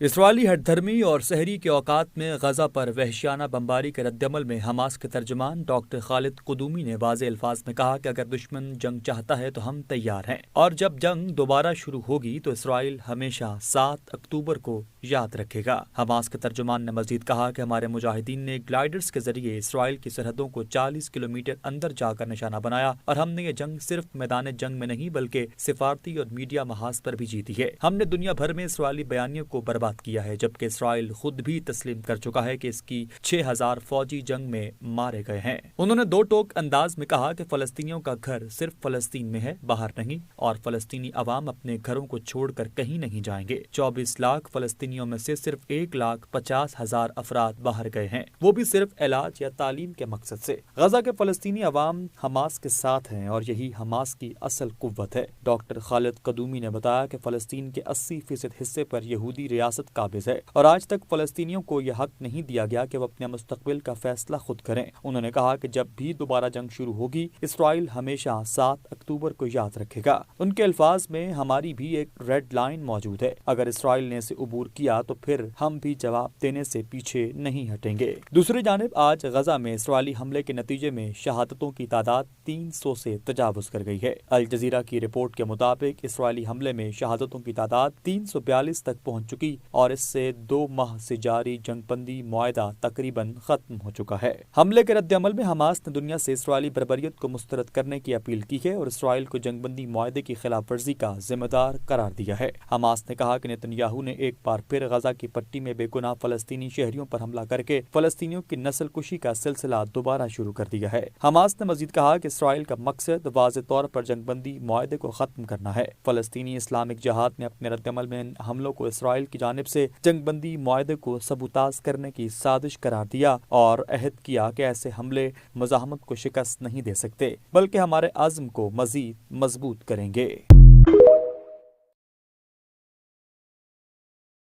اسرائیلی ہٹ دھرمی اور سحری کے اوقات میں غزہ پر وحشیانہ بمباری کے ردعمل میں حماس کے ترجمان ڈاکٹر خالد قدومی نے واضح الفاظ میں کہا کہ اگر دشمن جنگ چاہتا ہے تو ہم تیار ہیں، اور جب جنگ دوبارہ شروع ہوگی تو اسرائیل ہمیشہ 7 اکتوبر کو یاد رکھے گا۔ حماس کے ترجمان نے مزید کہا کہ ہمارے مجاہدین نے گلائیڈرز کے ذریعے اسرائیل کی سرحدوں کو 40 کلومیٹر اندر جا کر نشانہ بنایا، اور ہم نے یہ جنگ صرف میدان جنگ میں نہیں بلکہ سفارتی اور میڈیا محاذ پر بھی جیتی ہے۔ ہم نے دنیا بھر میں اسرائیلی بیانیوں کو برباد کیا ہے، جبکہ اسرائیل خود بھی تسلیم کر چکا ہے کہ اس کی 6000 فوجی جنگ میں مارے گئے ہیں۔ انہوں نے دو ٹوک انداز میں کہا کہ فلسطینیوں کا گھر صرف فلسطین میں ہے، باہر نہیں، اور فلسطینی عوام اپنے گھروں کو چھوڑ کر کہیں نہیں جائیں گے۔ 24 لاکھ فلسطینیوں میں سے صرف 1,50,000 افراد باہر گئے ہیں، وہ بھی صرف علاج یا تعلیم کے مقصد سے۔ غزہ کے فلسطینی عوام حماس کے ساتھ ہیں، اور یہی حماس کی اصل قوت ہے۔ ڈاکٹر خالد قدومی نے بتایا کہ فلسطین کے 80% حصے پر یہودی ریاست قابض ہے، اور آج تک فلسطینیوں کو یہ حق نہیں دیا گیا کہ وہ اپنے مستقبل کا فیصلہ خود کریں۔ انہوں نے کہا کہ جب بھی دوبارہ جنگ شروع ہوگی، اسرائیل ہمیشہ 7 اکتوبر کو یاد رکھے گا۔ ان کے الفاظ میں ہماری بھی ایک ریڈ لائن موجود ہے، اگر اسرائیل نے اسے عبور کیا تو پھر ہم بھی جواب دینے سے پیچھے نہیں ہٹیں گے۔ دوسری جانب آج غزہ میں اسرائیلی حملے کے نتیجے میں شہادتوں کی تعداد 300 سے تجاوز کر گئی ہے۔ الجزیرہ کی رپورٹ کے مطابق اسرائیلی حملے میں شہادتوں کی تعداد 342 تک پہنچ چکی، اور اس سے 2 ماہ سے جاری جنگ بندی معاہدہ تقریباً ختم ہو چکا ہے۔ حملے کے رد عمل میں حماس نے دنیا سے اسرائیلی بربریت کو مسترد کرنے کی اپیل کی ہے، اور اسرائیل کو جنگ بندی معاہدے کی خلاف ورزی کا ذمہ دار قرار دیا ہے۔ حماس نے کہا کہ نتن یاہو نے ایک بار پھر غزہ کی پٹی میں بے گناہ فلسطینی شہریوں پر حملہ کر کے فلسطینیوں کی نسل کشی کا سلسلہ دوبارہ شروع کر دیا ہے۔ حماس نے مزید کہا کہ اسرائیل کا مقصد واضح طور پر جنگ بندی معاہدے کو ختم کرنا ہے۔ فلسطینی اسلامک جہاد نے اپنے رد عمل میں ان حملوں کو اسرائیل کی جانب سے جنگ بندی معاہدے کو سبوتاژ کرنے کی سازش قرار دیا، اور عہد کیا کہ ایسے حملے مزاحمت کو شکست نہیں دے سکتے بلکہ ہمارے عزم کو مزید مضبوط کریں گے۔